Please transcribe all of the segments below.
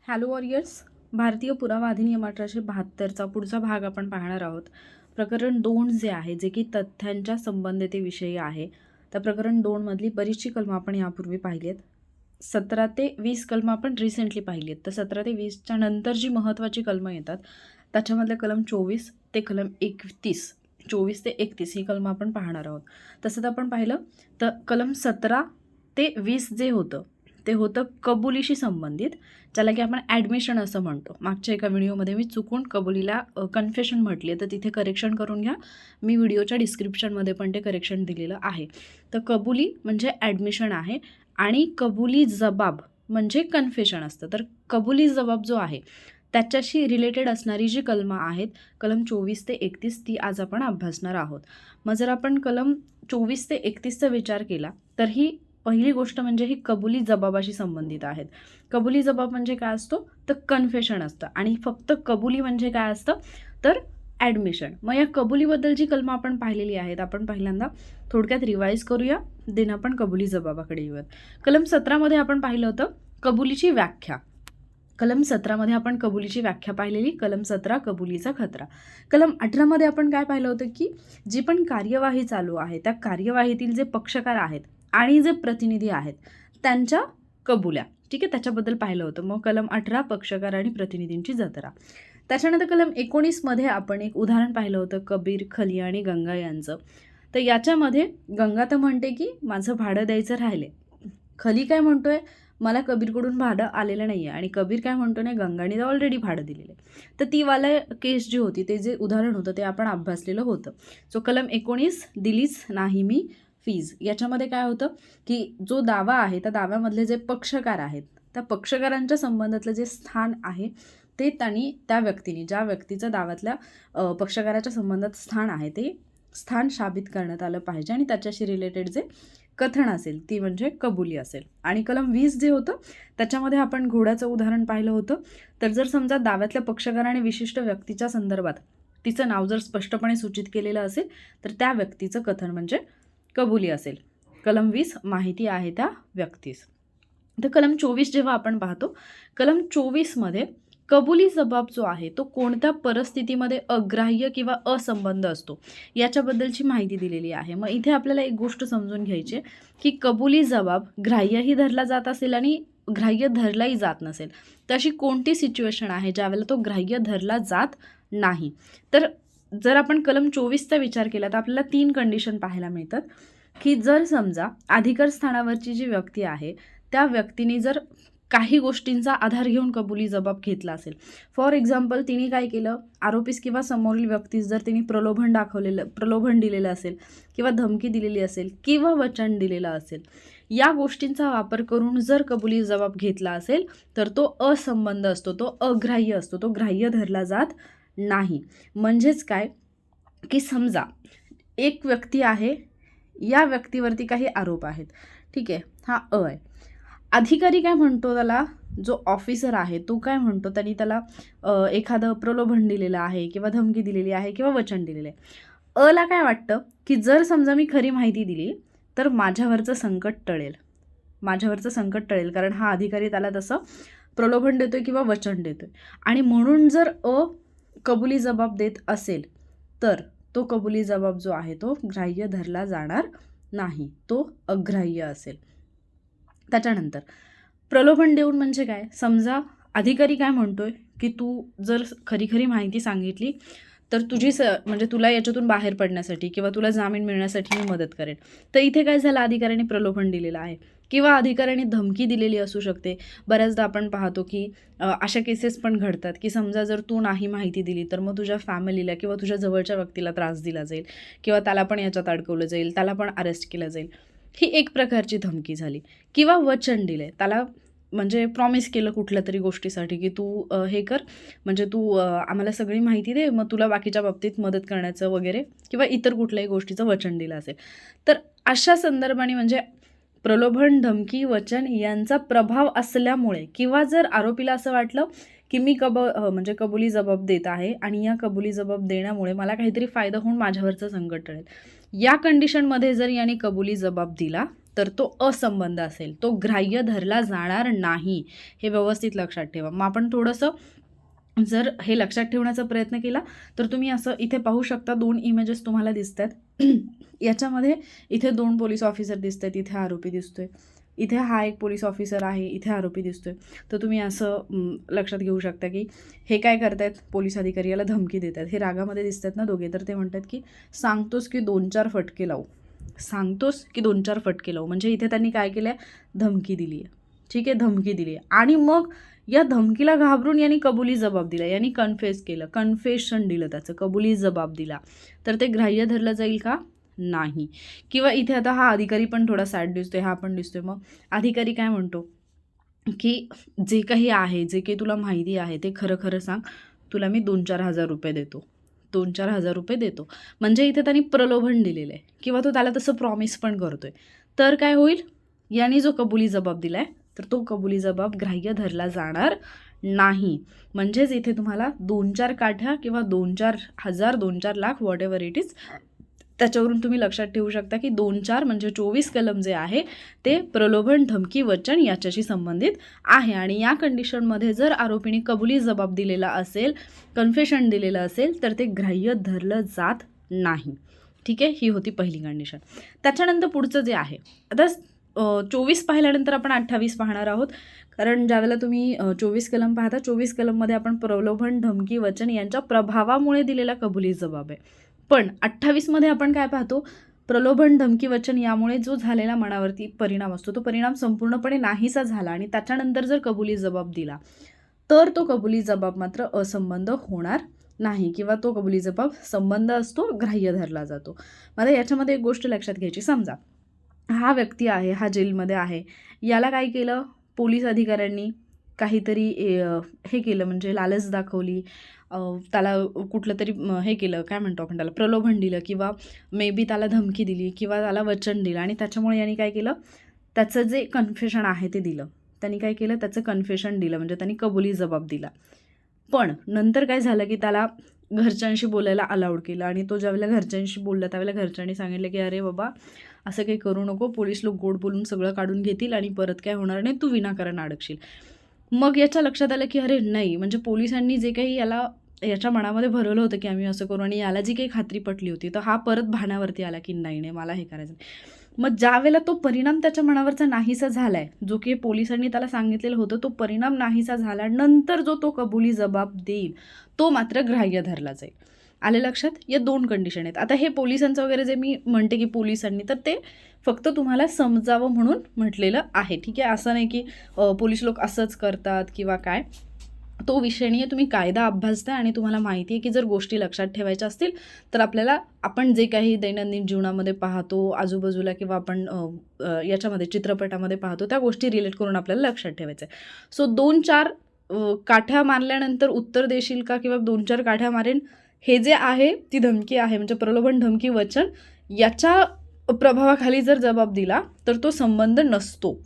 Hello warriors. भारतीय पुरावा अधिनियम 1872चा पुढचा भाग आपण पाहणार आहोत. प्रकरण 2 जे आहे, जे की तथ्यांच्या संबंधितेविषयी आहे. त्या प्रकरण 2 मधली बरीचशी कलमं आपण यापूर्वी पाहिली आहेत. 17 ते 20 कलमं आपण रिसेंटली पाहिली आहेत. तर 17 ते 20च्या नंतर जी महत्त्वाची कलमं येतात त्याच्यामधले कलम 24 ते कलम 31, 24 ते 31 ही कलमं आपण पाहणार आहोत. तसं तर आपण पाहिलं तर कलम 17 ते 20 जे होतं ते होतं कबुलीशी संबंधित, ज्याला की आपण ॲडमिशन असं म्हणतो. मागच्या एका व्हिडिओमध्ये मी चुकून कबुलीला कन्फेशन म्हटली आहे, तर तिथे करेक्शन करून घ्या. मी व्हिडिओच्या डिस्क्रिप्शनमध्ये पण ते करेक्शन दिलेलं आहे. तर कबुली म्हणजे ॲडमिशन आहे आणि कबुली जबाब म्हणजे कन्फेशन असतं. तर कबुली जबाब जो आहे त्याच्याशी रिलेटेड असणारी जी कलमं आहेत, कलम 24 ते 31 ती आज आपण अभ्यासणार आहोत. मग जर आपण कलम 24 ते 31चा विचार केला तर ही पहिली गोष्ट म्हणजे ही कबुली जबाबाशी संबंधित आहेत. कबुली जबाब म्हणजे काय असतो तर कन्फेशन असतं आणि फक्त कबुली म्हणजे काय असतं तर ॲडमिशन. मग या कबुलीबद्दल जी कलमं आपण पाहिलेली आहेत, आपण पहिल्यांदा थोडक्यात रिवाईज करूया, देन आपण कबुली जबाबाकडे येऊयात. कलम 17मध्ये आपण पाहिलं होतं कबुलीची व्याख्या. कलम 17मध्ये आपण कबुलीची व्याख्या पाहिलेली. कलम 17 कबुलीचा खतरा. कलम 18मध्ये आपण काय पाहिलं होतं की जी पण कार्यवाही चालू आहे त्या कार्यवाहीतील जे पक्षकार आहेत आणि जे प्रतिनिधी आहेत त्यांच्या कबुल्या, ठीक आहे, त्याच्याबद्दल पाहिलं होतं. मग कलम 18 पक्षकार आणि प्रतिनिधींची जत्रा. त्याच्यानंतर कलम 19मध्ये आपण एक उदाहरण पाहिलं होतं कबीर, खली आणि गंगा यांचं. तर याच्यामध्ये गंगा तर म्हणते की माझं भाडं द्यायचं राहिले, खली काय म्हणतोय मला कबीरकडून भाडं आलेलं नाही आहे, आणि कबीर काय म्हणतो नाही गंगाने तर ऑलरेडी भाडं दिलेलं आहे. तर ती वाला केस जी होती ते जे उदाहरण होतं ते आपण अभ्यासलेलं होतं. सो कलम 19 दिलीच नाही मी फीज. याच्यामध्ये काय होतं की जो दावा आहे त्या दाव्यामधले जे पक्षकार आहेत त्या पक्षकारांच्या संबंधातलं जे स्थान आहे ते त्यांनी त्या व्यक्तीने, ज्या व्यक्तीचं दाव्यातल्या पक्षकाराच्या संबंधात स्थान आहे ते स्थान साबित करण्यात आलं पाहिजे आणि त्याच्याशी रिलेटेड जे कथन असेल ती म्हणजे कबुली असेल. आणि कलम 20 जे होतं त्याच्यामध्ये आपण घोड्याचं उदाहरण पाहिलं होतं. तर जर समजा दाव्यातल्या पक्षकाराने विशिष्ट व्यक्तीच्या संदर्भात तिचं नाव जर स्पष्टपणे सूचित केलेलं असेल तर त्या व्यक्तीचं कथन म्हणजे कबुली असेल. कलम 20 माहिती आहे त्या व्यक्तीस. तर कलम 24 जेव्हा आपण पाहतो, कलम 24मध्ये कबुली जबाब जो आहे तो कोणत्या परिस्थितीमध्ये अग्राह्य किंवा असंबद्ध असतो याच्याबद्दलची माहिती दिलेली आहे. मग इथे आपल्याला एक गोष्ट समजून घ्यायची की कबुली जबाब ग्राह्यही धरला जात असेल आणि ग्राह्य धरलाही जात नसेल, तर अशी कोणती सिच्युएशन आहे ज्यावेळेला तो ग्राह्य धरला जात नाही. तर जर आपण कलम 24चा विचार केला तर आपल्याला 3 कंडिशन पाहायला मिळतात की जर समजा अधिकार स्थानावरची जी व्यक्ती आहे त्या व्यक्तीने जर काही गोष्टींचा आधार घेऊन कबुली जबाब घेतला असेल. फॉर एक्झाम्पल तिने काय केलं, आरोपीस किंवा समोरील व्यक्तीस जर तिने प्रलोभन दिलेलं असेल किंवा धमकी दिलेली असेल किंवा वचन दिलेलं असेल, या गोष्टींचा वापर करून जर कबुली जबाब घेतला असेल तर तो असंबद्ध असतो, तो अग्राह्य असतो, तो ग्राह्य धरला जात नाही. म्हणजेच काय की समजा एक व्यक्ती आहे, या व्यक्तीवरती काही आरोप आहेत, ठीक आहे, हा आहे. अधिकारी काय म्हणतो त्याला, जो ऑफिसर आहे तो काय म्हणतो, त्यांनी त्याला एखादं प्रलोभन दिलेलं आहे किंवा धमकी दिलेली आहे किंवा वचन दिलेलं आहे. ला काय वाटतं की जर समजा मी खरी माहिती दिली तर माझ्यावरचं संकट टळेल, कारण हा अधिकारी त्याला तसं प्रलोभन देतोय किंवा वचन देतोय, आणि म्हणून जर कबुली जबाब देत असेल तर तो कबुली जबाब जो आहे तो ग्राह्य धरला जाणार नाही, तो अग्राह्य असेल. त्याच्यानंतर प्रलोभन देऊन म्हणजे काय, समजा अधिकारी काय म्हणतोय की तू जर खरी माहिती सांगितली तर म्हणजे तुला याच्यातून बाहेर पडण्यासाठी किंवा तुला जामीन मिळण्यासाठी मी मदत करेन. तर इथे काय झालं, अधिकाऱ्याने प्रलोभन दिलेलं आहे किंवा अधिकाऱ्याने धमकी दिलेली असू शकते. बऱ्याचदा आपण पाहतो की अशा केसेस पण घडतात की समजा जर तू नाही माहिती दिली तर मग तुझ्या फॅमिलीला किंवा तुझ्या जवळच्या व्यक्तीला त्रास दिला जाईल किंवा त्याला पण याच्यात अडकवलं जाईल, त्याला पण अरेस्ट केलं जाईल. ही एक प्रकारची धमकी झाली. किंवा वचन दिले, त्याला म्हणजे प्रॉमिस केलं कुठल्या तरी गोष्टीसाठी की तू हे कर, म्हणजे तू आम्हाला सगळी माहिती दे, मग तुला बाकीच्या बाबतीत मदत करण्याचं वगैरे, किंवा इतर कुठल्याही गोष्टीचं वचन दिलं असेल. तर अशा संदर्भाने म्हणजे प्रलोभन, धमकी, वचन यांचा प्रभाव असल्यामुळे किंवा जर आरोपीला असं वाटलं की मी म्हणजे कबुली जबाब देत आहे आणि या कबुली जबाब देण्यामुळे मला काहीतरी फायदा होऊन माझ्यावरचं संकट टळेल, या कंडिशनमध्ये जर याने कबुली जबाब दिला तर तो असंबंध असेल, तो ग्राह्य धरला जाणार नाही. हे व्यवस्थित लक्षात ठेवा. मग आपण थोडंसं जर हे लक्षात ठेवण्याचा प्रयत्न केला तर तुम्ही असं इथे पाहू शकता, 2 इमेजेस तुम्हाला दिसतात. याच्यामध्ये इथे 2 पोलीस ऑफिसर दिसत आहेत, इथे आरोपी दिसतोय. इथे हा एक पोलीस ऑफिसर आहे, इथे आरोपी दिसतोय. तर तुम्ही असं लक्षात घेऊ शकता की हे काय करतायत, पोलीस अधिकारी याला धमकी देत आहेत. हे रागामध्ये दिसतात ना दोघे, तर ते म्हणतात की सांगतोस की 2-4 फटके लावू, सांगतोस की 2-4 फटके लावू. म्हणजे इथे त्यांनी काय केलं आहे, धमकी दिली आहे. ठीक आहे, धमकी दिली आहे. आणि मग या धमकीला घाबरून यांनी कबुली जबाब दिला, यांनी कन्फेस केलं, कन्फेशन दिलं, त्याचं कबुली जबाब दिला. तर ते ग्राह्य धरलं जाईल का, नाही. किंवा इथे आता हा अधिकारी पण थोडा सॅड दिसतोय, हा पण दिसतोय. मग अधिकारी काय म्हणतो की जे काही आहे, जे काही तुला माहिती आहे ते खरं खरं सांग, तुला मी 2-4 हजार रुपये देतो, 2-4 हजार रुपये देतो. म्हणजे इथे त्यांनी प्रलोभन दिलेलं आहे किंवा तो त्याला तसं प्रॉमिस पण करतोय. तर काय होईल, यांनी जो कबुली जबाब दिला आहे तर तो कबुली जबाब ग्राह्य धरला जाणार नाही. म्हणजेच इथे तुम्हाला 2-4 काठ्या किंवा 2-4 हजार, 2-4 lakh, what ever it is, त्याच्यावरून तुम्ही लक्षात ठेवू शकता की 2-4 म्हणजे 24 कलम जे आहे ते प्रलोभन, धमकी, वचन याच्याशी संबंधित आहे. आणि या कंडिशनमध्ये जर आरोपीने कबुली जबाब दिलेला असेल, कन्फेशन दिलेलं असेल, तर ते ग्राह्य धरलं जात नाही. ठीक आहे, ही होती पहिली कंडिशन. त्याच्यानंतर पुढचं जे आहे, आता 24 पाहिल्यानंतर आपण 28 पाहणार आहोत. कारण ज्यावेळेला तुम्ही 24 कलम पाहता, 24 कलममध्ये आपण प्रलोभन, धमकी, वचन यांच्या प्रभावामुळे दिलेला कबुली जबाब आहे. पण 28मध्ये आपण काय पाहतो, प्रलोभन, धमकी, वचन यामुळे जो झालेला मनावरती परिणाम असतो, तो परिणाम संपूर्णपणे नाहीसा झाला आणि त्याच्यानंतर जर कबुली जबाब दिला तर तो कबुली जबाब मात्र असंबंध होणार नाही किंवा तो कबुली जबाब संबंध असतो, ग्राह्य धरला जातो. मला याच्यामध्ये एक गोष्ट लक्षात घ्यायची, समजा हा व्यक्ती आहे, हा जेलमध्ये आहे, याला काय केलं, पोलीस अधिकाऱ्यांनी काहीतरी हे केलं, म्हणजे लालच दाखवली, त्याला कुठलं तरी हे केलं, काय म्हणतो आपण त्याला, प्रलोभन दिलं किंवा मे बी त्याला धमकी दिली किंवा त्याला वचन दिलं आणि त्याच्यामुळे यांनी काय केलं, त्याचं जे कन्फेशन आहे ते दिलं. त्यांनी काय केलं, त्याचं कन्फेशन दिलं, म्हणजे त्यांनी कबुली जबाब दिला. पण नंतर काय झालं की त्याला घरच्यांशी बोलायला अलाउड केलं आणि तो ज्यावेळेला घरच्यांशी बोलला त्यावेळेला घरच्यांनी सांगितलं की अरे बाबा असं काही करू नको, पोलीस लोक गोड बोलून सगळं काढून घेतील आणि परत काय होणार नाही, तू विनाकारण अडकशील. मग याच्या लक्षात आलं की अरे नाही, म्हणजे पोलिसांनी जे काही याच्या मनामध्ये भरवलं होतं की आम्ही असं करू आणि याला जी काही खात्री पटली होती, तर हा परत भानावरती आला की नाही नाही मला हे करायचं नाही. मग ज्यावेळेला तो परिणाम त्याच्या मनावरचा नाहीसा झाला आहे, जो की पोलिसांनी त्याला सांगितलेलं होतं, तो परिणाम नाहीसा झाल्यानंतर जो तो कबुली जबाब देईल तो मात्र ग्राह्य धरला जाईल. आले लक्षात, या 2 कंडिशन आहेत. आता हे पोलिसांचं वगैरे जे मी म्हणते की पोलिसांनी, तर ते फक्त तुम्हाला समजावं म्हणून म्हटलेलं आहे. ठीक आहे, असं नाही की पोलीस लोक असंच करतात किंवा काय, तो विषय नाही आहे. तुम्ही कायदा अभ्यासता आणि तुम्हाला माहिती आहे की जर गोष्टी लक्षात ठेवायच्या असतील तर आपल्याला, आपण जे काही दैनंदिन जीवनामध्ये पाहतो आजूबाजूला किंवा आपण याच्यामध्ये चित्रपटामध्ये पाहतो, त्या गोष्टी रिलेट करून आपल्याला लक्षात ठेवायचं आहे. सो 2-4 काठ्या मारल्यानंतर उत्तर देशील का किंवा 2-4 काठ्या मारेन, हे जे आहे ती धमकी आहे, म्हणजे प्रलोभन, धमकी, वचन याच्या प्रभावाखाली जर जबाब दिला तर तो संबंध नसतो.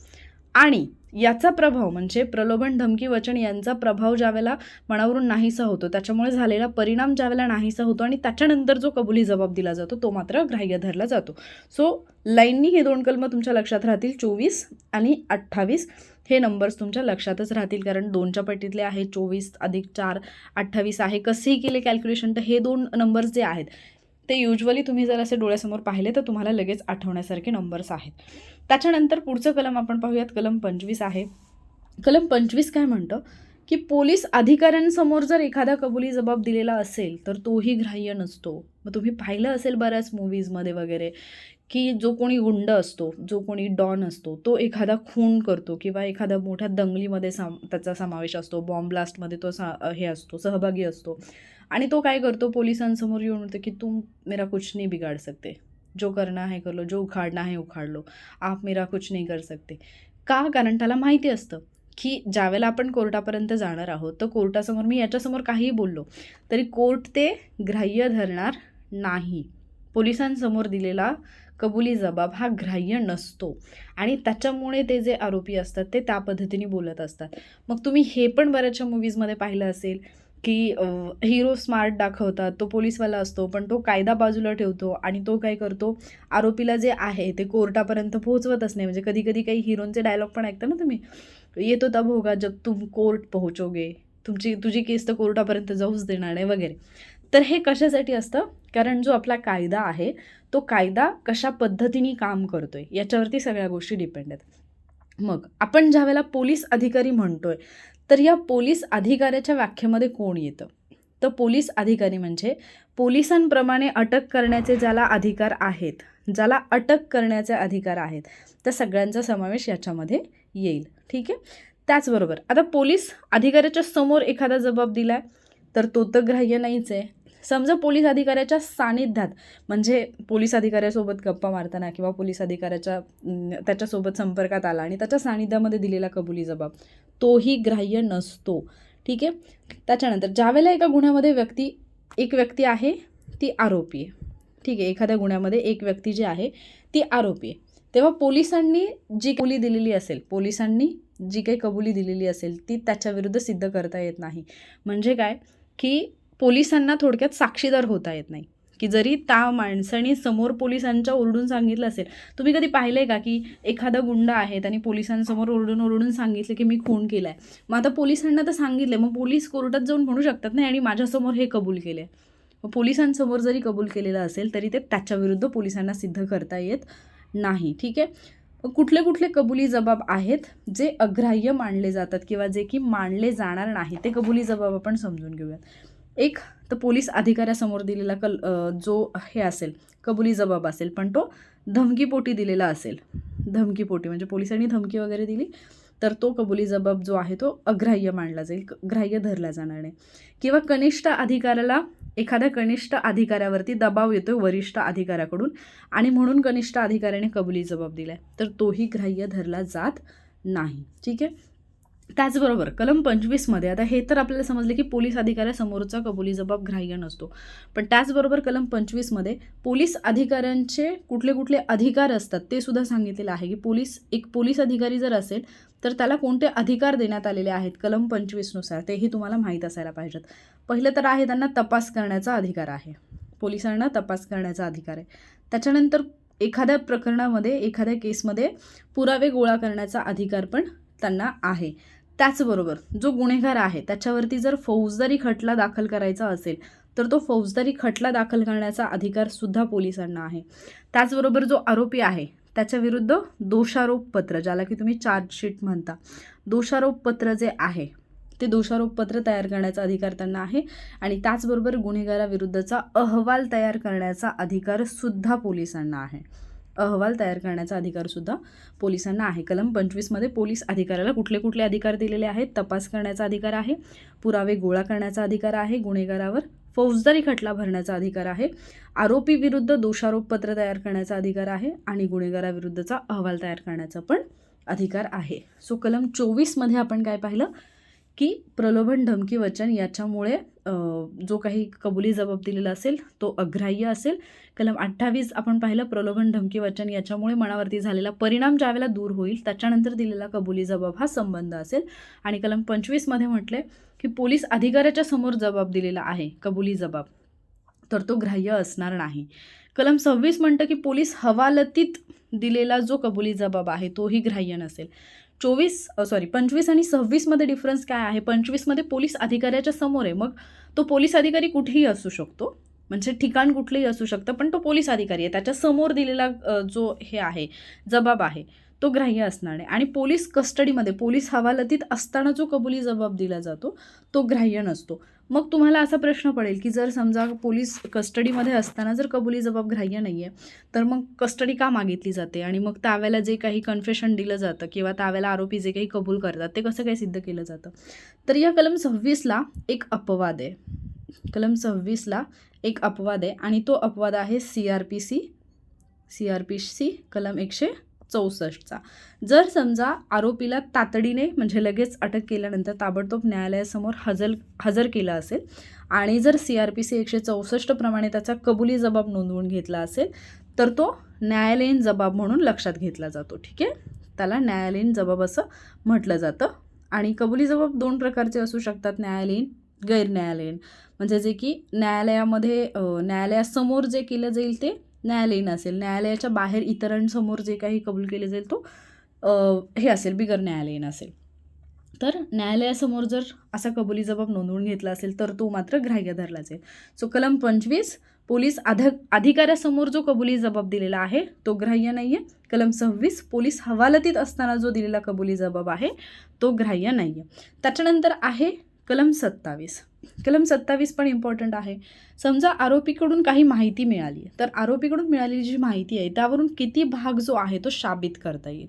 आणि याचा प्रभाव म्हणजे प्रलोभन, धमकी, वचन यांचा प्रभाव ज्यावेळेला मनावरून नाहीसा होतो, त्याच्यामुळे झालेला परिणाम ज्यावेळेला नाहीसा होतो आणि त्याच्यानंतर जो कबुली जबाब दिला जातो तो मात्र ग्राह्य धरला जातो. सो लाईननी हे 2 कलमं तुमच्या लक्षात राहतील, 24 आणि 28 हे नंबर्स तुमच्या लक्षातच राहतील, कारण 2च्या पटीतले आहे, 24 अधिक 4 28 आहे. कसेही केले कॅल्क्युलेशन तर हे 2 नंबर्स जे आहेत ते युजली तुम्ही जर असे डोळ्यासमोर पाहिले तर तुम्हाला लगेच आठवण्यासारखे नंबर्स आहेत. त्याच्यानंतर पुढचं कलम आपण पाहूयात, कलम 25 आहे. कलम 25 काय म्हणतं की पोलीस अधिकाऱ्यांसमोर जर एखादा कबुली जबाब दिलेला असेल तर तोही ग्राह्य नसतो. मग तुम्ही पाहिलं असेल बऱ्याच मूव्हीजमध्ये वगैरे की जो कोणी गुंड असतो, जो कोणी डॉन असतो, तो एखादा खून करतो किंवा एखाद्या मोठ्या दंगलीमध्ये त्याचा समावेश असतो, बॉम्ब ब्लास्टमध्ये तो हे असतो, सहभागी असतो आणि तो काय करतो, पोलिसांसमोर येऊन म्हणतो की तुम मेरा कुछ नहीं बिगाड़ सकते, जो करना है कर लो, जो उखाड़ना है उखाड़ लो, आप मेरा कुछ नहीं कर सकते. का? कारण त्याला माहिती असतं की ज्यावेळेला आपण कोर्टापर्यंत जाणार आहोत तर कोर्टासमोर मी याच्यासमोर काहीही बोललो तरी कोर्ट ते ग्राह्य धरणार नाही. पोलिसांसमोर दिलेला कबुली जबाब हा ग्राह्य नसतो आणि त्याच्यामुळे ते जे आरोपी असतात ते त्या पद्धतीने बोलत असतात. मग तुम्ही हे पण बऱ्याचशा मूव्हीजमध्ये पाहिलं असेल की हिरो स्मार्ट दाखवतात, तो पोलीसवाला असतो, पण तो कायदा बाजूला ठेवतो आणि तो काय करतो, आरोपीला जे आहे ते कोर्टापर्यंत पोहोचवतच नाही. म्हणजे कधी-कधी काही हिरोंचे डायलॉग पण ऐकता ना तुम्ही, "ये तो तब होगा जब तुम कोर्ट पहुंचोगे." तुझी केस तर कोर्टापर्यंत जाऊच देणार नाही वगैरे. तर हे कशासाठी असतं? कारण जो आपला कायदा आहे, तो कायदा कशा पद्धतीने काम करतोय याच्यावरती सगळ्या गोष्टी डिपेंड आहेत. मग आपण ज्यावेळेला पोलीस अधिकारी म्हणतोय, तर या पोलीस अधिकाऱ्याच्या व्याख्येमध्ये कोण येतं? तर पोलीस अधिकारी म्हणजे पोलिसांप्रमाणे अटक करण्याचे ज्याला अधिकार आहेत, ज्याला अटक करण्याचे अधिकार आहेत, त्या सगळ्यांचा समावेश याच्यामध्ये येईल. ठीक आहे. त्याचबरोबर आता पोलीस अधिकाऱ्याच्या समोर एखादा जबाब दिलाय, तर तो तर ग्राह्य नाहीच आहे. समजा पोलीस अधिकाऱ्याच्या सानिध्यात, म्हणजे पोलीस अधिकाऱ्यासोबत गप्पा मारताना किंवा पोलीस अधिकाऱ्याच्या त्याच्यासोबत संपर्कात आला आणि त्याच्या सानिध्यामध्ये दिलेला कबुली जबाब, तोही ग्राह्य नसतो. ठीक आहे. त्याच्यानंतर ज्यावेळेला एका गुन्ह्यामध्ये एक व्यक्ती आहे, ती आरोपी आहे. ठीक आहे. एखाद्या गुन्ह्यामध्ये एक व्यक्ती जी आहे ती आरोपी आहे, तेव्हा पोलिसांनी जी काही कबुली दिलेली असेल ती त्याच्याविरुद्ध सिद्ध करता येत नाही. म्हणजे काय, की पोलिसांना थोडक्यात साक्षीदार होता येत नाही, की जरी त्या माणसाने समोर पोलिसांच्या ओरडून सांगितलं असेल. तुम्ही कधी पाहिलं आहे का, की एखादा गुंड आहे आणि पोलिसांसमोर ओरडून सांगितलं, की मी खून केला आहे. मग आता पोलिसांना तर सांगितलं, मग पोलीस कोर्टात जाऊन म्हणू शकतात नाही आणि माझ्यासमोर हे कबूल केलं आहे. मग पोलिसांसमोर जरी कबूल केलेलं असेल तरी ते त्याच्याविरुद्ध पोलिसांना सिद्ध करता येत नाही. ठीक आहे. कुठले कबुली जबाब आहेत जे अग्राह्य मानले जातात किंवा जे की मानले जाणार नाही, ते कबुली जबाब आपण समजून घेऊयात. एक तर पोलीस अधिकाऱ्यासमोर दिलेला जो हे असेल कबुली जबाब असेल, पण तो धमकीपोटी दिलेला असेल. धमकीपोटी म्हणजे पोलिसांनी धमकी वगैरे दिली, तर तो कबुली जबाब जो आहे तो अग्राह्य मानला जाईल, ग्राह्य धरला जाणार नाही. किंवा एखाद्या कनिष्ठ अधिकाऱ्यावरती दबाव येतोय वरिष्ठ अधिकाऱ्याकडून आणि म्हणून कनिष्ठ अधिकाऱ्याने कबुली जबाब दिलाय, तर तोही ग्राह्य धरला जात नाही. ठीक आहे. त्याचबरोबर कलम 25मध्ये, आता हे तर आपल्याला समजले की पोलीस अधिकाऱ्यासमोरचा कबुली जबाब ग्राह्य नसतो, पण त्याचबरोबर कलम 25मध्ये पोलीस अधिकाऱ्यांचे कुठले अधिकार असतात ते सुद्धा सांगितलेलं आहे, की एक पोलीस अधिकारी जर असेल तर त्याला कोणते अधिकार देण्यात आलेले आहेत कलम 25नुसार, तेही तुम्हाला माहीत असायला पाहिजेत. पहिलं तर आहे, त्यांना तपास करण्याचा अधिकार आहे. पोलिसांना तपास करण्याचा अधिकार आहे. त्याच्यानंतर एखाद्या प्रकरणामध्ये, एखाद्या केसमध्ये पुरावे गोळा करण्याचा अधिकार पण त्यांना आहे. त्याचबरोबर जो गुन्हेगार आहे त्याच्यावरती जर फौजदारी खटला दाखल करायचा असेल, तर तो फौजदारी खटला दाखल करण्याचा अधिकारसुद्धा पोलिसांना आहे. त्याचबरोबर जो आरोपी आहे त्याच्याविरुद्ध दोषारोपपत्र, ज्याला की तुम्ही चार्जशीट म्हणता, दोषारोपपत्र जे आहे ते दोषारोपपत्र तयार करण्याचा अधिकार त्यांना आहे. आणि त्याचबरोबर गुन्हेगाराविरुद्धचा अहवाल तयार करण्याचा अधिकारसुद्धा पोलिसांना आहे. अहवाल तयार करण्याचा अधिकारसुद्धा पोलिसांना आहे. कलम 25मध्ये पोलीस अधिकाऱ्याला कुठले अधिकार दिलेले आहेत? तपास करण्याचा अधिकार आहे, पुरावे गोळा करण्याचा अधिकार आहे, गुन्हेगारावर फौजदारी खटला भरण्याचा अधिकार आहे, आरोपी विरुद्ध दोषारोपपत्र तयार करण्याचा अधिकार आहे आणि गुन्हेगाराविरुद्धचा अहवाल तयार करण्याचा पण अधिकार आहे. सो कलम 24मध्ये आपण काय पाहिलं, की प्रलोभन, धमकी, वचन याच्यामुळे जो काही कबुली जबाब दिलेला असेल तो अग्राह्य असेल. कलम 28 आपण पाहिलं, प्रलोभन, धमकी, वचन याच्यामुळे मनावरती झालेला परिणाम ज्यावेळेला दूर होईल त्याच्यानंतर दिलेला कबुली जबाब हा संबंध असेल. आणि कलम 25मध्ये म्हटले की पोलीस अधिकाऱ्याच्या समोर जबाब दिलेला आहे कबुली जबाब, तर तो ग्राह्य असणार नाही. कलम 26 म्हणतं की पोलीस हवालतीत दिलेला जो कबुली जबाब आहे तोही ग्राह्य नसेल. 25 आणि 26मध्ये डिफरन्स काय आहे? 25मध्ये पोलीस अधिकाऱ्याच्या समोर आहे, मग तो पोलीस अधिकारी कुठेही असू शकतो, म्हणजे ठिकाण कुठलंही असू शकतं, पण तो पोलीस अधिकारी आहे, त्याच्या समोर दिलेला जो हे आहे जबाब आहे तो ग्राह्य असणार नाही. आणि पोलीस कस्टडीमध्ये, पोलीस हवालतीत असताना जो कबुली जबाब दिला जातो तो ग्राह्य नसतो. मग तुम्हाला असा प्रश्न पडेल की जर समजा पोलीस कस्टडीमध्ये असताना जर कबुली जबाब ग्राह्य नाही आहे, तर मग कस्टडी का मागितली जाते आणि मग त्यावेळेला जे काही कन्फेशन दिलं जातं किंवा त्यावेळेला आरोपी जे काही कबूल करतात ते कसं काय सिद्ध केलं जातं? तर या कलम 26ला एक अपवाद आहे. कलम 26ला एक अपवाद आहे आणि तो अपवाद आहे CRPC कलम 164चा. जर समजा आरोपीला तातडीने, म्हणजे लगेच अटक केल्यानंतर ताबडतोब न्यायालयासमोर हजर केलं असेल आणि जर CRPC 164 प्रमाणे त्याचा कबुली जबाब नोंदवून घेतला असेल, तर तो न्यायालयीन जबाब म्हणून लक्षात घेतला जातो. ठीक आहे. त्याला न्यायालयीन जबाब असं म्हटलं जातं. आणि कबुली जबाब 2 प्रकारचे असू शकतात न्यायालयीन. गैरन्यायालयीन म्हणजे जे की न्यायालयामध्ये न्यायालयासमोर जे केलं जाईल ते न्यायालयीन असेल, न्यायालयाच्या बाहेर इतरांसमोर जे काही कबूल केले जाईल तो हे असेल, बिगर न्यायालयीन असेल. तर न्यायालयासमोर जर असा कबुली जबाब नोंदवून घेतला असेल तर तो मात्र ग्राह्य धरला जाईल. सो कलम 25 पोलीस अधिकाऱ्यासमोर जो कबुली जबाब दिलेला आहे तो ग्राह्य नाही आहे. कलम 26 पोलीस हवालतीत असताना जो दिलेला कबुली जबाब आहे तो ग्राह्य नाही आहे. त्याच्यानंतर आहे कलम 27. कलम 27 पण इम्पॉर्टंट आहे. समजा आरोपीकडून काही माहिती मिळाली आहे, तर आरोपीकडून मिळालेली जी माहिती आहे त्यावरून किती भाग जो आहे तो शाबित करता येईल.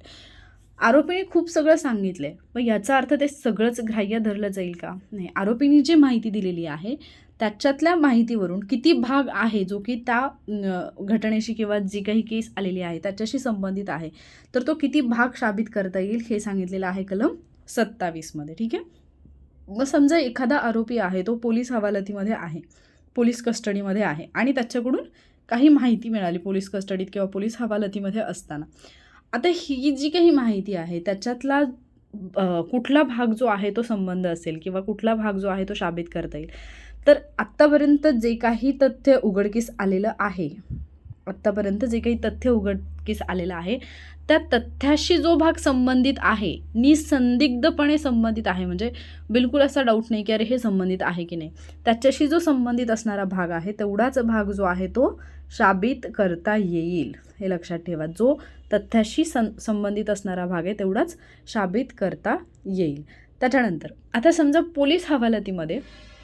आरोपीने खूप सगळं सांगितलं आहे, मग याचा अर्थ ते सगळंच ग्राह्य धरलं जाईल का? नाही. आरोपीने जी माहिती दिलेली आहे त्याच्यातल्या माहितीवरून किती भाग आहे जो की त्या घटनेशी किंवा जी काही केस आलेली आहे त्याच्याशी संबंधित आहे, तर तो किती भाग साबित करता येईल हे सांगितलेलं आहे कलम 27मध्ये. ठीक आहे. मग समजा एखादा आरोपी आहे तो पोलीस हवालतीमध्ये आहे, पोलीस कस्टडीमध्ये आहे आणि त्याच्याकडून काही माहिती मिळाली पोलीस कस्टडीत किंवा पोलीस हवालतीमध्ये असताना. आता ही जी काही माहिती आहे त्याच्यातला कुठला भाग जो आहे तो संबंध असेल किंवा कुठला भाग जो आहे तो साबित करता येईल. तर आत्तापर्यंत जे काही तथ्य उघडकीस आलेलं आहे, आलेलं आहे त्या तथ्याशी जो भाग संबंधित आहे, निसंदिग्धपणे संबंधित आहे, म्हणजे बिलकुल असा डाऊट नाही की अरे हे संबंधित आहे की नाही, त्याच्याशी जो संबंधित असणारा भाग आहे तेवढाच भाग जो आहे तो साबित करता येईल. हे लक्षात ठेवा. जो तथ्याशी संबंधित असणारा भाग आहे तेवढाच साबित करता येईल. त्याच्यानंतर आता समजा पोलीस हवालतीमध्ये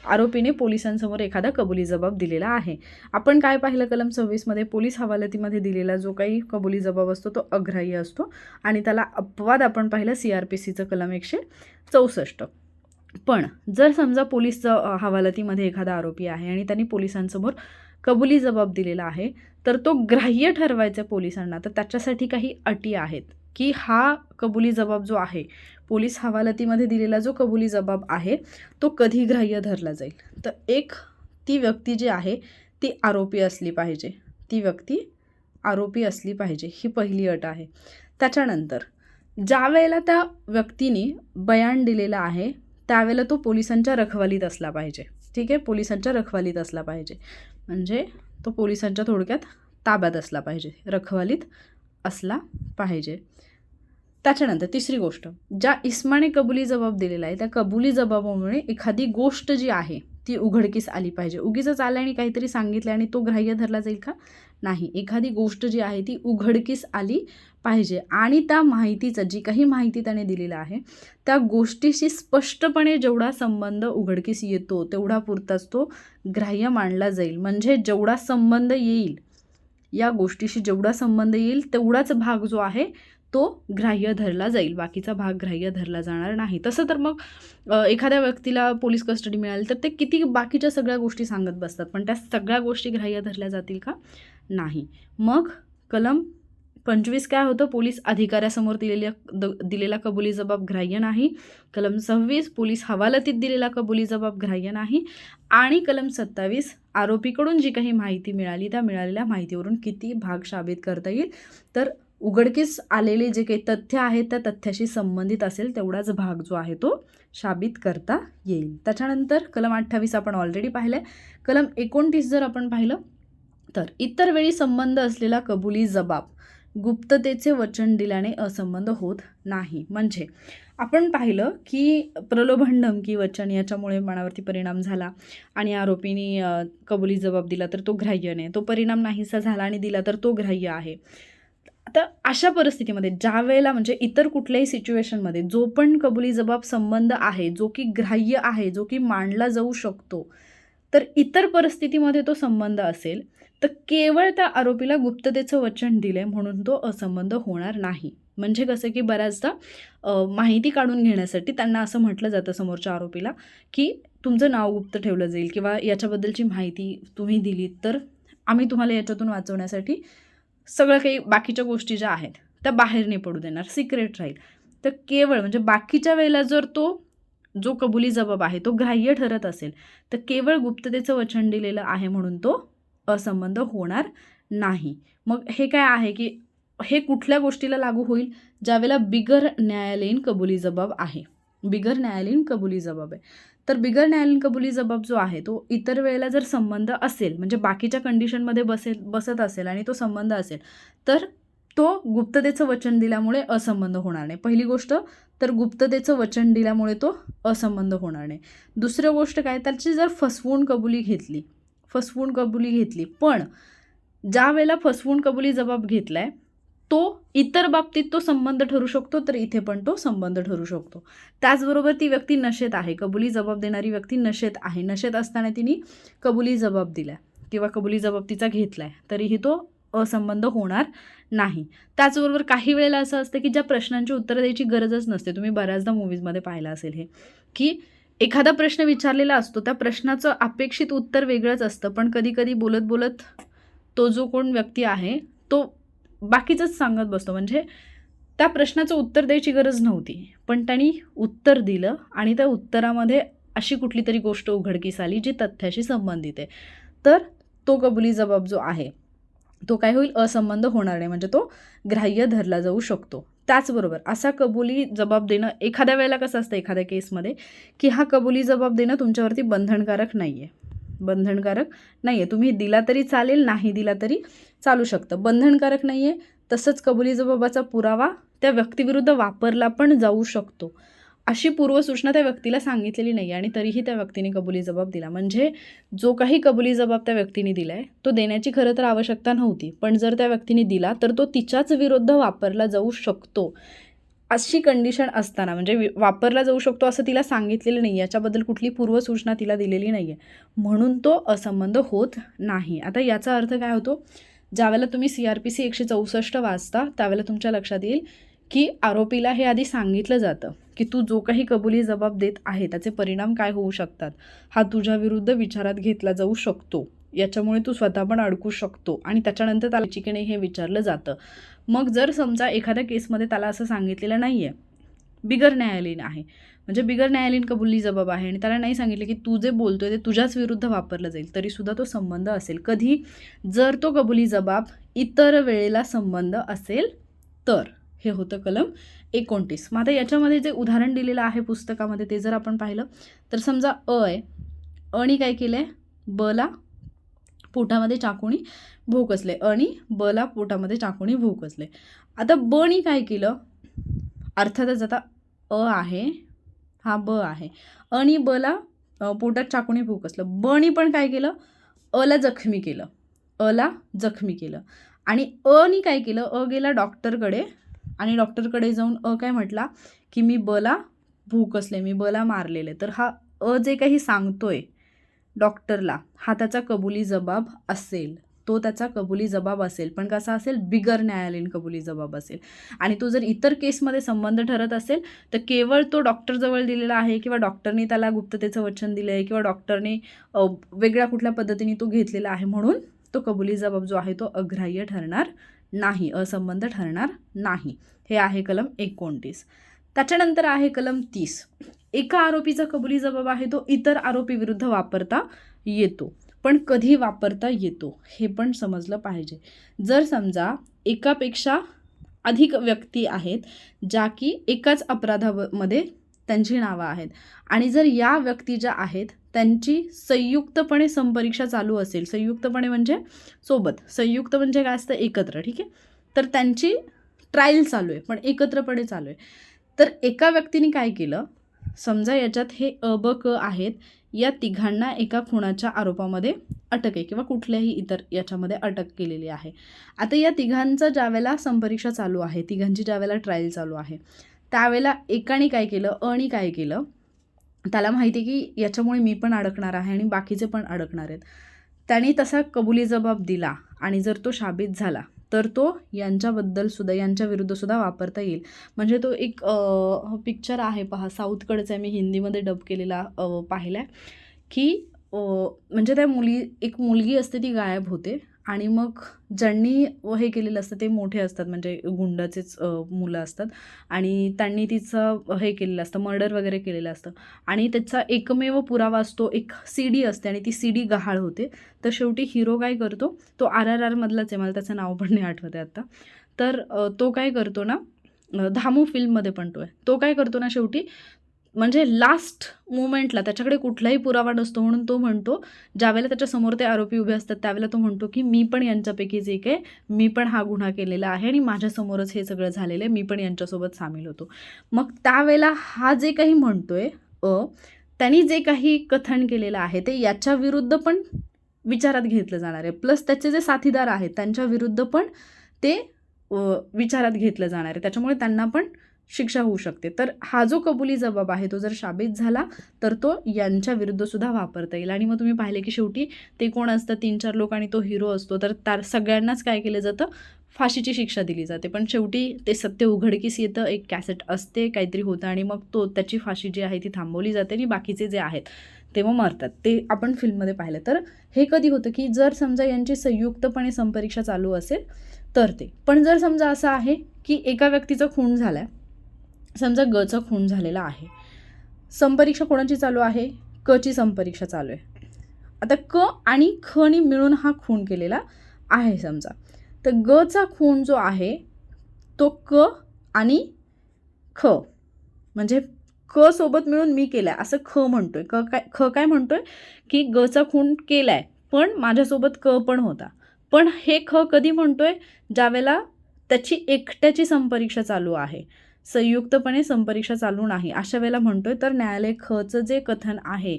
आरोपीने पोलिसांसमोर एखादा कबुली जबाब दिलेला आहे. आपण काय पाहिलं कलम 26मध्ये पोलीस हवालतीमध्ये दिलेला जो काही कबुली जबाब असतो तो अग्राह्य असतो आणि त्याला अपवाद आपण पाहिलं CRPCचं कलम 164. पण जर समजा पोलीस हवालतीमध्ये एखादा आरोपी आहे आणि त्यांनी पोलिसांसमोर कबुली जबाब दिलेला आहे तर तो ग्राह्य ठरवायचा पोलिसांना, तर त्याच्यासाठी काही अटी आहेत की हा कबुली जबाब जो आहे, पोलीस हवालतीमध्ये दिलेला जो कबुली जबाब आहे तो कधी ग्राह्य धरला जाईल. तर एक, ती व्यक्ती जी आहे ती आरोपी असली पाहिजे, ही पहिली अट आहे. त्याच्यानंतर ज्या वेळेला त्या व्यक्तीने बयान दिलेला आहे त्यावेळेला तो पोलिसांच्या रखवालीत असला पाहिजे. ठीक आहे, पोलिसांच्या रखवालीत असला पाहिजे म्हणजे तो पोलिसांच्या थोडक्यात ताब्यात असला पाहिजे, रखवालीत असला पाहिजे. त्याच्यानंतर तिसरी गोष्ट, ज्या इस्माने कबुली जबाब दिलेला आहे त्या कबुली जबाबामुळे एखादी गोष्ट जी आहे ती उघडकीस आली पाहिजे. उगीचच आलं आणि काहीतरी सांगितलं आणि तो ग्राह्य धरला जाईल का? नाही. एखादी गोष्ट जी आहे ती उघडकीस आली पाहिजे आणि त्या माहितीचं, जी काही माहिती त्याने दिलेलं आहे त्या गोष्टीशी स्पष्टपणे जेवढा संबंध उघडकीस येतो तेवढा पुरताच तो ग्राह्य मानला जाईल. म्हणजे जेवढा संबंध येईल, या गोष्टीशी जेवढा संबंध येईल तेवढाच भाग जो आहे तो ग्राह्य धरला जाईल, बाकीचा भाग ग्राह्य धरला जाणार नाही. तसं तर मग एखाद्या व्यक्तीला पोलीस कस्टडी मिळाली तर ते किती बाकीच्या सगळ्या गोष्टी सांगत बसतात, पण त्या सगळ्या गोष्टी ग्राह्य धरल्या जातील का? नाही. मग कलम 25 काय होतं, पोलीस अधिकाऱ्यासमोर दिलेला कबुली जबाब ग्राह्य नाही. कलम 26 पोलीस हवालतीत दिलेला कबुली जबाब ग्राह्य नाही. आणि कलम 27 आरोपीकडून जी काही माहिती मिळाली त्या मिळालेल्या माहितीवरून किती भाग साबित करता येईल, तर उघडकीस आलेले जे काही तथ्य आहेत त्या तथ्याशी संबंधित असेल तेवढाच भाग जो आहे तो साबित करता येईल. त्याच्यानंतर कलम 28 आपण ऑलरेडी पाहिलं आहे. कलम 29 जर आपण पाहिलं तर इतर वेळी संबंध असलेला कबुली जबाब गुप्ततेचे वचन दिल्याने असंबंध होत नाही. म्हणजे आपण पाहिलं की प्रलोभन, धमकी, वचन याच्यामुळे मनावरती परिणाम झाला आणि आरोपीने कबुली जबाब दिला तर तो ग्राह्य नाही, तो परिणाम नाहीसा झाला आणि दिला तर तो ग्राह्य आहे. आता अशा परिस्थितीमध्ये ज्या वेळेला म्हणजे इतर कुठल्याही सिच्युएशनमध्ये जो पण कबुली जबाब संबंध आहे जो की ग्राह्य आहे, जो की मांडला जाऊ शकतो, तर इतर परिस्थितीमध्ये तो संबंध असेल तर केवळ त्या आरोपीला गुप्ततेचं वचन दिले म्हणून तो असंबंध होणार नाही. म्हणजे कसं की बऱ्याचदा माहिती काढून घेण्यासाठी त्यांना असं म्हटलं जातं समोरच्या आरोपीला की तुमचं नाव गुप्त ठेवलं जाईल किंवा याच्याबद्दलची माहिती तुम्ही दिलीत तर आम्ही तुम्हाला याच्यातून वाचवण्यासाठी सगळं काही बाकीच्या गोष्टी ज्या आहेत त्या बाहेर नाही पडू देणार, सिक्रेट राहील. तर केवळ म्हणजे बाकीच्या वेळेला जर तो जो कबुली जबाब आहे तो ग्राह्य ठरत असेल तर केवळ गुप्ततेचं वचन दिलेलं आहे म्हणून तो असंबंध होणार नाही. मग हे काय आहे की हे कुठल्या गोष्टीला लागू होईल, ज्यावेळेला बिगर न्यायालयीन कबुली जबाब आहे. बिगर न्यायालयीन कबुली जबाब आहे. तर बिगर न्यायालयीन कबुली जबाब जो आहे तो इतर वेळेला जर संबंध असेल, म्हणजे बाकीच्या कंडिशनमध्ये बसत असेल आणि तो संबंध असेल, तर तो गुप्ततेचं वचन दिल्यामुळे असंबंध होणार नाही. पहिली गोष्ट तर गुप्ततेचं वचन दिल्यामुळे तो असंबंध होणार नाही. दुसरी गोष्ट काय, त्याची जर फसवून कबुली घेतली पण ज्या वेळेला फसवून कबुली जबाब घेतलाय तो इतर बाबतीत तो संबंध ठरू शकतो, तर इथे पण तो संबंध ठरू शकतो. त्याचबरोबर ती व्यक्ती नशेत आहे, कबुली जबाब देणारी व्यक्ती नशेत आहे, नशेत असताना तिने कबुली जबाब दिला किंवा कबुली जबाब तिचा घेतलाय, तरीही तो असंबंध होणार नाही. त्याचबरोबर काही वेळेला असं असतं की ज्या प्रश्नांची उत्तरं द्यायची गरजच नसते. तुम्ही बऱ्याचदा मूव्हीजमध्ये पाहिलं असेल हे, की एखादा प्रश्न विचारलेला असतो, त्या प्रश्नाचं अपेक्षित उत्तर वेगळंच असतं, पण कधी कधी बोलत बोलत तो जो कोण व्यक्ती आहे तो बाकीचंच सांगत बसतो. म्हणजे त्या प्रश्नाचं उत्तर द्यायची गरज नव्हती, पण त्यांनी उत्तर दिलं आणि त्या उत्तरामध्ये अशी कुठली तरी गोष्ट उघडकीस आली जी तथ्याशी संबंधित आहे, तर तो कबुली जबाब जो आहे तो काय होईल, असंबंध होणार नाही, म्हणजे तो ग्राह्य धरला जाऊ शकतो. त्याचबरोबर असा कबुली जबाब देणं एखाद्या वेळेला कसं असतं, एखाद्या केसमध्ये की हा कबुली जबाब देणं तुमच्यावरती बंधनकारक नाही आहे, तुम्ही दिला तरी चालेल, नाही दिला तरी चालू शकतं, बंधनकारक नाही आहे. तसंच कबुली जबाबाचा पुरावा त्या व्यक्तीविरुद्ध वापरला पण जाऊ शकतो, अशी पूर्वसूचना त्या व्यक्तीला सांगितलेली नाही आणि तरीही त्या व्यक्तीने कबुली जबाब दिला. म्हणजे जो काही कबुली जबाब त्या व्यक्तीने दिला आहे तो देण्याची खरं तर आवश्यकता नव्हती, पण जर त्या व्यक्तीने दिला तर तो तिच्याच विरुद्ध वापरला जाऊ शकतो. अशी कंडिशन असताना, म्हणजे वापरला जाऊ शकतो असं तिला सांगितलेलं नाही, याच्याबद्दल कुठली पूर्वसूचना तिला दिलेली नाही आहे, म्हणून तो असंबंध होत नाही. आता याचा अर्थ काय होतो, ज्यावेळेला तुम्ही CRPC 164 वाचता त्यावेळेला तुमच्या लक्षात येईल की आरोपीला हे आधी सांगितलं जातं की तू जो काही कबुली जबाब देत आहे त्याचे परिणाम काय होऊ शकतात, हा तुझ्या विरुद्ध विचारात घेतला जाऊ शकतो, याच्यामुळे तू स्वतः पण अडकू शकतो, आणि त्याच्यानंतर त्याला चिकणे हे विचारलं जातं. मग जर समजा एखाद्या केसमध्ये त्याला असं सांगितलेलं नाही आहे, बिगर न्यायालयीन आहे, म्हणजे बिगर न्यायालयीन कबुली जबाब आहे आणि त्याला नाही सांगितलं की तू जे बोलतोय ते तुझ्याच विरुद्ध वापरलं जाईल, तरीसुद्धा तो संबंध असेल. कधी, जर तो कबुली जबाब इतर वेळेला संबंध असेल तर. हे होतं कलम 29. मग आता याच्यामध्ये जे उदाहरण दिलेलं आहे पुस्तकामध्ये ते जर आपण पाहिलं तर समजा आहे, अणी काय केलं आहे, बला पोटामध्ये चाकूनी भूक असले, आणि बला पोटामध्ये चाकूनी भूक असले. आता बनी काय केलं, अर्थातच आता आहे, हा ब आहे, आणि बला पोटात चाकूनी भूक असलं, बनी पण काय केलं, अला जखमी केलं, आणि अनी काय केलं, गेला डॉक्टरकडे, आणि डॉक्टरकडे जाऊन काय म्हटला की मी बला भूक असले, मी बला मारलेले. तर हा जे काही सांगतोय डॉक्टरला हा त्याचा कबुली जबाब असेल, तो त्याचा कबुली जबाब असेल, पण कसा असेल, बिगर न्यायालयीन कबुली जबाब असेल. आणि तो जर इतर केसमध्ये संबंध ठरत असेल तर केवळ तो डॉक्टरजवळ दिलेला आहे किंवा डॉक्टरने त्याला गुप्ततेचं वचन दिलं आहे किंवा डॉक्टरने वेगळ्या कुठल्या पद्धतीने तो घेतलेला आहे, म्हणून तो कबुली जबाब जो आहे तो अग्राह्य ठरणार नाही, असंबंध ठरणार नाही. हे आहे कलम 29. त्याच्यानंतर आहे कलम 30. एका आरोपीचा कबुली जबाब आहे तो इतर आरोपी विरुद्ध वापरता येतो, पण कधी वापरता येतो हे पण समजलं पाहिजे. जर समजा एकापेक्षा अधिक व्यक्ती आहेत ज्या की एकाच अपराधामध्ये त्यांची नावं आहेत, आणि जर या व्यक्ती ज्या आहेत त्यांची संयुक्तपणे संपरीक्षा चालू असेल, संयुक्तपणे म्हणजे सोबत, संयुक्त म्हणजे काय असतं, एकत्र, ठीक आहे, तर त्यांची ट्रायल चालू आहे पण एकत्रपणे चालू आहे. तर एका व्यक्तीने काय केलं, समजा याच्यात हे ब क आहेत, या तिघांना एका खुनाच्या आरोपामध्ये अटक आहे किंवा कुठल्याही इतर याच्यामध्ये अटक केलेली आहे. आता या तिघांचा ज्यावेळेला संपरीक्षा चालू आहे, तिघांची ज्यावेळेला ट्रायल चालू आहे, त्यावेळेला एकाने काय केलं, अनी काय केलं, त्याला माहिती आहे की याच्यामुळे मी पण अडकणार आहे आणि बाकीचे पण अडकणार आहेत, त्याने तसा कबुली जबाब दिला आणि जर तो साबित झाला तर तो यांच्याबद्दलसुद्धा, यांच्याविरुद्धसुद्धा वापरता येईल. म्हणजे तो एक पिक्चर आहे पहा, साऊथकडचा आहे, मी हिंदीमध्ये डब केलेला पाहिला आहे, की म्हणजे त्या एक मुलगी असते, ती गायब होते आणि मग ज्यांनी हे केलेलं असतं ते मोठे असतात, म्हणजे गुंडाचेच मुलं असतात, आणि त्यांनी तिचं हे केलेलं असतं, मर्डर वगैरे केलेलं असतं, आणि त्याचा एकमेव पुरावा असतो, एक CD असते आणि ती CD गहाळ होते. तर शेवटी हिरो काय करतो, तो RRR मधलाच आहे, मला त्याचं नाव पण नाही आठवत आहे आत्ता, तर तो काय करतो ना, धामू फिल्ममध्ये पण तो आहे, तो काय करतो ना शेवटी म्हणजे लास्ट मोमेंटला त्याच्याकडे कुठलाही पुरावा नसतो म्हणून तो म्हणतो, ज्यावेळेला त्याच्यासमोर ते आरोपी उभे असतात त्यावेळेला तो म्हणतो की मी पण यांच्यापैकीच एक आहे, मी पण हा गुन्हा केलेला आहे आणि माझ्यासमोरच हे सगळं झालेलं आहे, मी पण यांच्यासोबत सामील होतो. मग त्यावेळेला हा जे काही म्हणतोय त्यांनी जे काही कथन केलेलं आहे ते याच्या विरुद्ध पण विचारात घेतलं जाणार आहे, प्लस त्याचे जे साथीदार आहेत त्यांच्या विरुद्ध पण ते विचारात घेतलं जाणार आहे, त्याच्यामुळे त्यांना पण शिक्षा होऊ शकते. तर हा जो कबुली जबाब आहे तो जर साबित झाला तर तो यांच्या विरुद्ध सुद्धा वापरता येईल. आणि मग तुम्ही पाहिले की शेवटी ते कोण असतं, 3-4 लोक आणि तो हिरो असतो, तर त्या सगळ्यांनाच काय केलं जातं, फाशीची शिक्षा दिली जाते. पण शेवटी ते सत्य उघडकीस येतं, एक कॅसेट असते, काहीतरी होतं आणि मग त्याची फाशी जी आहे ती थांबवली जाते आणि बाकीचे जे आहेत ते मग मरतात. ते आपण फिल्ममध्ये पाहिलं. तर हे कधी होतं की जर समजा यांची संयुक्तपणे संपरीक्षा चालू असेल तर ते. पण जर समजा असं आहे की एका व्यक्तीचा खून झाला आहे, समजा गचा खून झालेला आहे, संपरीक्षा कोणाची चालू आहे, कची संपरीक्षा चालू आहे. आता क आणि खनी मिळून हा खून केलेला आहे समजा. तर गचा खून जो आहे तो क आणि ख म्हणजे क सोबत मिळून मी केला आहे असं ख म्हणतोय. ख काय म्हणतोय की गचा खून केला आहे पण माझ्यासोबत क पण होता. पण हे ख कधी म्हणतोय, ज्यावेळेला त्याची एकट्याची संपरीक्षा चालू आहे, संयुक्तपणे संपरीक्षा चालू नाही, अशा वेळेला म्हणतोय. तर न्यायालय खचं जे कथन आहे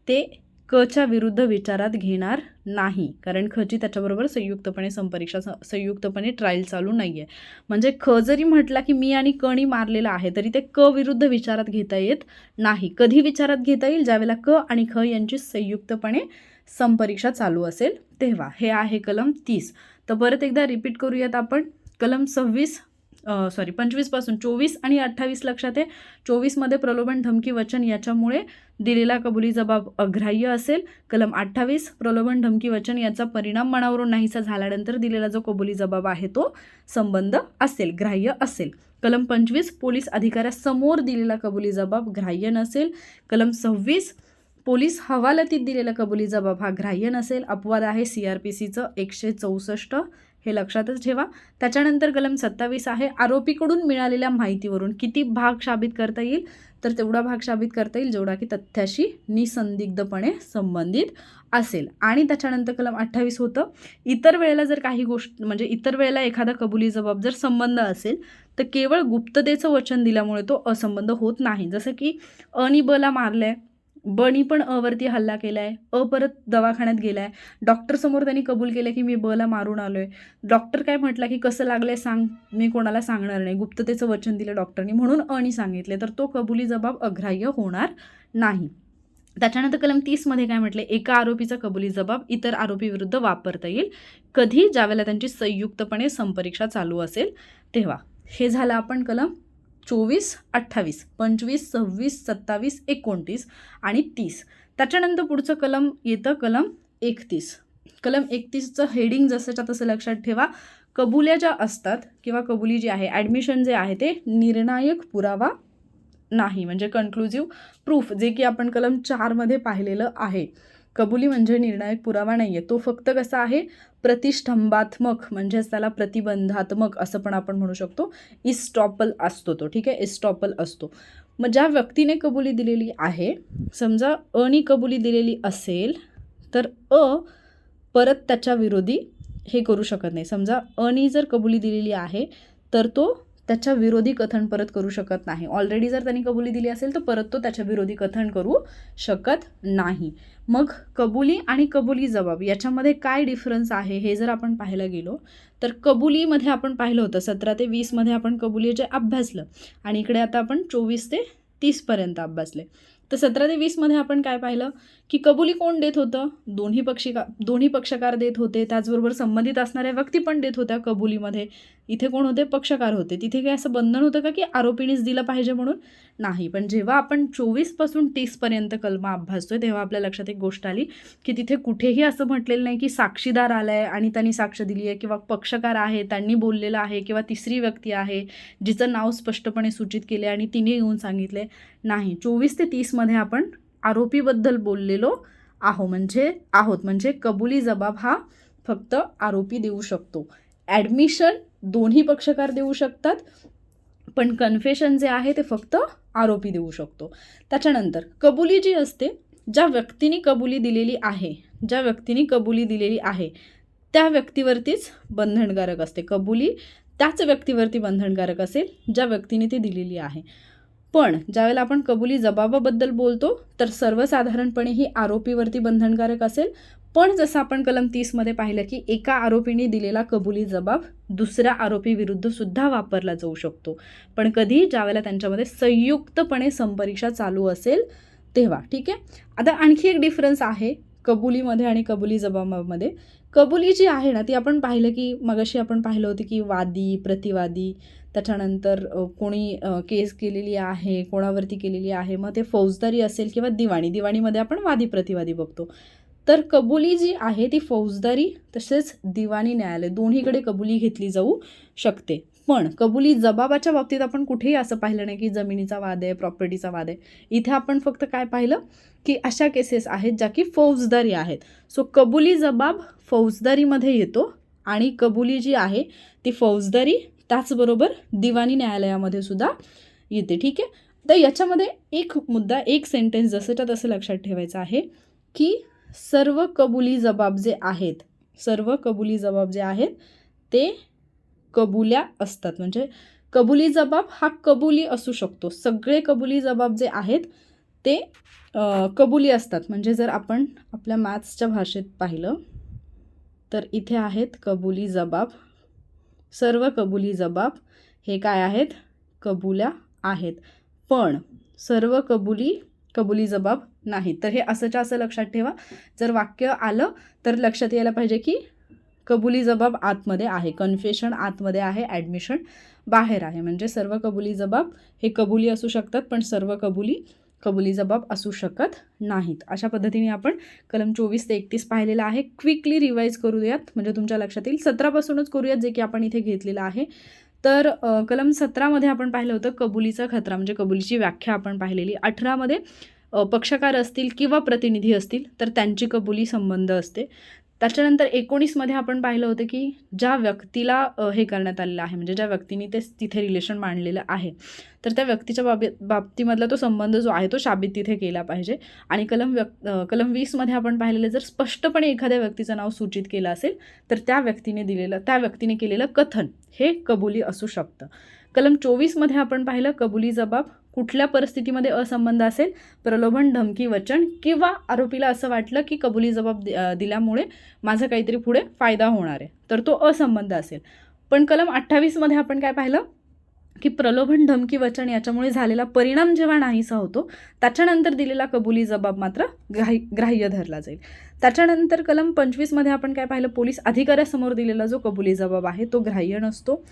ते कच्या विरुद्ध विचारात घेणार नाही, कारण खची त्याच्याबरोबर संयुक्तपणे ट्रायल चालू नाही आहे. म्हणजे ख जरी म्हटला की मी आणि कणी मारलेला आहे तरी ते क विरुद्ध विचारात घेता येत नाही. कधी विचारात घेता येईल, ज्यावेळेला क आणि ख यांची संयुक्तपणे संपरीक्षा चालू असेल तेव्हा. हे आहे कलम 30. तर परत एकदा रिपीट करूयात आपण. कलम 25 पासून 24 आणि 28 लक्षात आहे. 24मध्ये प्रलोभन, धमकी, वचन याच्यामुळे दिलेला कबुली जबाब अग्राह्य असेल. कलम 28 प्रलोभन, धमकी, वचन याचा परिणाम मनावरून नाहीसा झाल्यानंतर दिलेला जो कबुली जबाब आहे तो संबंध असेल, ग्राह्य असेल. कलम 25 पोलीस अधिकाऱ्यासमोर दिलेला कबुली जबाब ग्राह्य नसेल. कलम 26 पोलीस हवालतीत दिलेला कबुली जबाब हा ग्राह्य नसेल. अपवाद आहे CRPCचं 164, हे लक्षातच ठेवा. त्याच्यानंतर कलम 27 आहे आरोपीकडून मिळालेल्या माहितीवरून किती भाग साबित करता येईल, तर तेवढा भाग साबित करता येईल जेवढा की तथ्याशी निसंदिग्धपणे संबंधित असेल. आणि त्याच्यानंतर कलम 28 होतं इतर वेळेला जर काही गोष्ट म्हणजे इतर वेळेला एखादा कबुली जबाब जर संबंध असेल तर केवळ गुप्ततेचं वचन दिल्यामुळे तो असंबंध होत नाही. जसं की अनी बला मारलंय, बनी पण अवरती हल्ला केला आहे, परत दवाखान्यात गेला आहे, डॉक्टरसमोर त्यांनी कबूल केलं की मी बला मारून आलो आहे, डॉक्टर काय म्हटला की कसं लागलं आहे सांग, मी कोणाला सांगणार नाही, गुप्ततेचं वचन दिलं डॉक्टरनी म्हणून अनी सांगितले, तर तो कबुली जबाब अग्राह्य होणार नाही. त्याच्यानंतर कलम 30मध्ये काय म्हटले, एका आरोपीचा कबुली जबाब इतर आरोपी विरुद्ध वापरता येईल कधी, ज्यावेळेला त्यांची संयुक्तपणे संपरीक्षा चालू असेल तेव्हा. हे झालं आपण कलम 24, 28, 25, 26, 27, 29 आणि 30. त्याच्यानंतर पुढचं कलम येतं कलम 31. कलम 31चं हेडिंग जसंच्या तसं लक्षात ठेवा. कबुल्या ज्या असतात किंवा कबुली जी आहे, ॲडमिशन जे आहे ते निर्णायक पुरावा नाही, म्हणजे कन्क्लुझिव्ह प्रूफ, जे की आपण कलम 4मध्ये पाहिलेलं आहे. कबुली म्हणजे निर्णायक पुरावा नाही आहे, तो फक्त कसा आहे, प्रतिष्ठंभात्मक, म्हणजेच त्याला प्रतिबंधात्मक असं पण आपण म्हणू शकतो. इस्टॉपल असतो तो, ठीक आहे, इस्टॉपल असतो. मग ज्या व्यक्तीने कबुली दिलेली आहे, समजा अनी कबुली दिलेली असेल तर परत त्याच्या विरोधी हे करू शकत नाही. समजा अनी जर कबुली दिलेली आहे तर तो त्याच्या विरोधी कथन परत करू शकत नाही. ऑलरेडी जर त्यांनी कबुली दिली असेल तर परत तो त्याच्या विरोधी कथन करू शकत नाही. मग कबुली आणि कबुली जबाब याच्यामध्ये काय डिफरन्स आहे हे जर आपण पाहायला गेलो तर कबुलीमध्ये आपण पाहिलं होतं 17 ते 20मध्ये आपण कबुली जे अभ्यासलं आणि इकडे आता आपण 24 ते 30पर्यंत अभ्यासले. तर 17 ते 20मध्ये आपण काय पाहिलं की कबुली कोण देत होतं, दोन्ही पक्षकार देत होते, त्याचबरोबर संबंधित असणाऱ्या व्यक्ती पण देत होत्या कबुलीमध्ये. इथे कोण होते, पक्षकार होते. तिथे काय असं बंधन होतं का की आरोपीनेच दिलं पाहिजे म्हणून, नाही. पण जेव्हा आपण 24 पासून 30पर्यंत कलमा अभ्यासतोय तेव्हा आपल्या लक्षात एक गोष्ट आली की तिथे कुठेही असं म्हटलेलं नाही की साक्षीदार आलाय आणि त्यांनी साक्ष दिली आहे किंवा पक्षकार आहे त्यांनी बोललेलं आहे किंवा तिसरी व्यक्ती आहे जिचं नाव स्पष्टपणे सूचित केले आणि तिने येऊन सांगितले, नाही. 24 ते 30मध्ये आपण आरोपीबद्दल बोललेलो म्हणजे कबुली जबाब हा फक्त आरोपी देऊ शकतो. ॲडमिशन दोन्ही पक्षकार देऊ शकतात, पण कन्फेशन जे आहे ते फक्त आरोपी देऊ शकतो. त्याच्यानंतर कबुली जी असते, ज्या व्यक्तीने कबुली दिलेली आहे त्या व्यक्तीवरतीच बंधनकारक असते. कबुली त्याच व्यक्तीवरती बंधनकारक असेल ज्या व्यक्तीने ती दिलेली आहे. पण ज्यावेळेला आपण कबुली जबाबाबद्दल बोलतो तर सर्वसाधारणपणे ही आरोपीवरती बंधनकारक असेल. पण जसं आपण कलम 30 मध्ये पाहिलं की एका आरोपीने दिलेला कबुली जबाब दुसऱ्या आरोपी विरुद्ध सुद्धा वापरला जाऊ शकतो. पण कधी? ज्यावेळेला त्यांच्यामध्ये संयुक्तपणे संपरीक्षा चालू असेल तेव्हा. ठीक आहे. आता आणखी एक डिफरन्स आहे कबुलीमध्ये आणि कबुली जबाबामध्ये. कबुली जी आहे ना ती आपण पाहिलं की मगाशी आपण पाहिलं होतं की वादी, प्रतिवादी, त्याच्यानंतर कोणी केस केलेली आहे, कोणावरती केलेली आहे, मग ते फौजदारी असेल किंवा दिवाणीमध्ये आपण वादी प्रतिवादी बघतो. तर कबुली जी आहे ती फौजदारी तसेच दिवाणी न्यायालय दोन्हीकडे कबुली घेतली जाऊ शकते. पण कबुली जबाबाच्या बाबतीत आपण कुठेही असं पाहिलं नाही की जमिनीचा वाद आहे, प्रॉपर्टीचा वाद आहे. इथे आपण फक्त काय पाहिलं की अशा केसेस आहेत ज्या की फौजदारी आहेत. सो कबुली जबाब फौजदारीमध्ये येतो आणि कबुली जी आहे ती फौजदारी त्याचबरोबर दिवाणी न्यायालयामध्ये सुद्धा येते. ठीक आहे. तर याच्यामध्ये एक मुद्दा, एक सेंटेन्स जसंच्या तसं लक्षात ठेवायचं आहे की सर्व कबुली जबाब जे आहेत ते कबुल्या असतात. म्हणजे कबुली जबाब हा कबुली असू शकतो. सगळे कबुली जबाब जे आहेत ते कबुली असतात. म्हणजे जर आपण आपल्या मॅथ्सच्या भाषेत पाहिलं तर इथे आहेत कबुली जबाब. सर्व कबुली जबाब हे काय आहेत? कबुल्या आहेत. पण सर्व कबुली जबाब नाहीत. तर हे असंच्या असं लक्षात ठेवा. जर वाक्य आलं तर लक्षात यायला पाहिजे की कबुली जबाब आतमध्ये आहे, कन्फेशन आतमध्ये आहे, ॲडमिशन बाहेर आहे. म्हणजे सर्व कबुली जबाब हे कबुली असू शकतात पण सर्व कबुली जबाब असू शकत नाहीत. अशा पद्धतीने आपण कलम 24 ते 31 पाहिलेला आहे. क्विकली रिवाईज करूयात म्हणजे तुमच्या लक्षात येईल. 17पासूनच करूयात जे की आपण इथे घेतलेलं आहे. तर कलम 17मध्ये आपण पाहिलं होतं कबुलीचा खतरा म्हणजे कबुलीची व्याख्या आपण पाहिलेली. 18मध्ये पक्षकार असतील किंवा प्रतिनिधी असतील तर त्यांची कबुली संबंध असते. त्याच्यानंतर 19मध्ये आपण पाहिलं होतं की ज्या व्यक्तीला हे करण्यात आलेलं आहे म्हणजे ज्या व्यक्तीने ते तिथे रिलेशन मांडलेलं आहे तर त्या व्यक्तीच्या बाबतीमधला तो संबंध जो आहे तो शाबित तिथे केला पाहिजे. आणि कलम 20मध्ये आपण पाहिलेलं जर स्पष्टपणे एखाद्या व्यक्तीचं नाव सूचित केलं असेल तर त्या व्यक्तीने केलेलं कथन हे कबुली असू शकतं. कलम 24मध्ये आपण पाहिलं कबुली जबाब कुठल्या परिस्थितीमध्ये असंबंध असेल? प्रलोभन, धमकी, वचन किंवा आरोपीला असं वाटलं की कबुली जबाब दिल्यामुळे माझा काहीतरी पुढे फायदा होणार आहे तर तो असंबंध असेल. पण कलम 28मध्ये आपण काय पाहिलं की प्रलोभन, धमकी, वचन याच्यामुळे झालेला परिणाम जेव्हा नाहीसा होतो त्याच्यानंतर दिलेला कबुली जबाब मात्र ग्राह्य धरला जाईल. त्याच्यानंतर कलम 25मध्ये आपण काय पाहिलं? पोलीस अधिकाऱ्यासमोर दिलेला जो कबुली जबाब आहे तो ग्राह्य नसतो.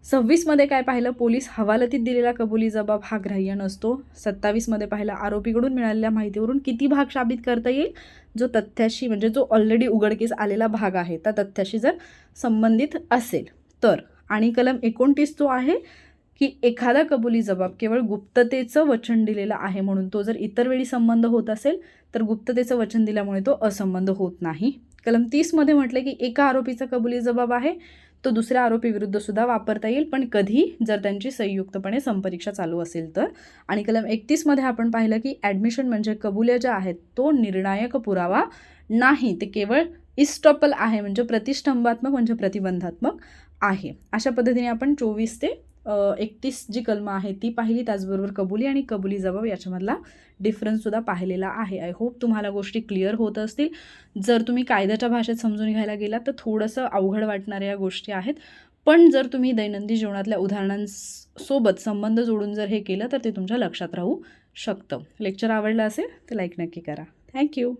26मध्ये काय पाहिलं? पोलीस हवालतीत दिलेला कबुली जबाब हा ग्राह्य नसतो. 27मध्ये पाहिलं आरोपीकडून मिळालेल्या माहितीवरून किती भाग साबित करता येईल? जो तथ्याशी म्हणजे जो ऑलरेडी उघडकीस आलेला भाग आहे त्या तथ्याशी जर संबंधित असेल तर. आणि कलम 29 जो आहे की एखादा कबुली जबाब केवळ गुप्ततेचं वचन दिलेलं आहे म्हणून तो जर इतर वेळी संबंध होत असेल तर गुप्ततेचं वचन दिल्यामुळे तो असंबंध होत नाही. कलम 30मध्ये म्हटलं की एका आरोपीचा कबुली जबाब आहे तो दुसऱ्या आरोपी विरुद्ध सुद्धा वापरता येईल पण कधी? जर त्यांची संयुक्तपणे संपरीक्षा चालू असेल तर. आणि कलम 31मध्ये आपण पाहिलं की ॲडमिशन म्हणजे कबुल्या ज्या आहेत तो निर्णायक पुरावा नाही, ते केवळ इस्टॉपल आहे म्हणजे प्रतिष्ठंभात्मक म्हणजे प्रतिबंधात्मक आहे. अशा पद्धतीने आपण 24 ते 31 जी कलमं आहेत ती पाहिली. त्याचबरोबर कबुली आणि कबुली जबाब याच्यामधला डिफरन्ससुद्धा पाहिलेला आहे. आय होप तुम्हाला गोष्टी क्लिअर होत असतील. जर तुम्ही कायद्याच्या भाषेत समजून घ्यायला गेलात तर थोडंसं अवघड वाटणाऱ्या या गोष्टी आहेत. पण जर तुम्ही दैनंदिन जीवनातल्या उदाहरणांसोबत संबंध जोडून जर हे केलं तर ते तुमच्या लक्षात राहू शकतं. लेक्चर आवडलं असेल तर लाईक नक्की करा. थँक्यू.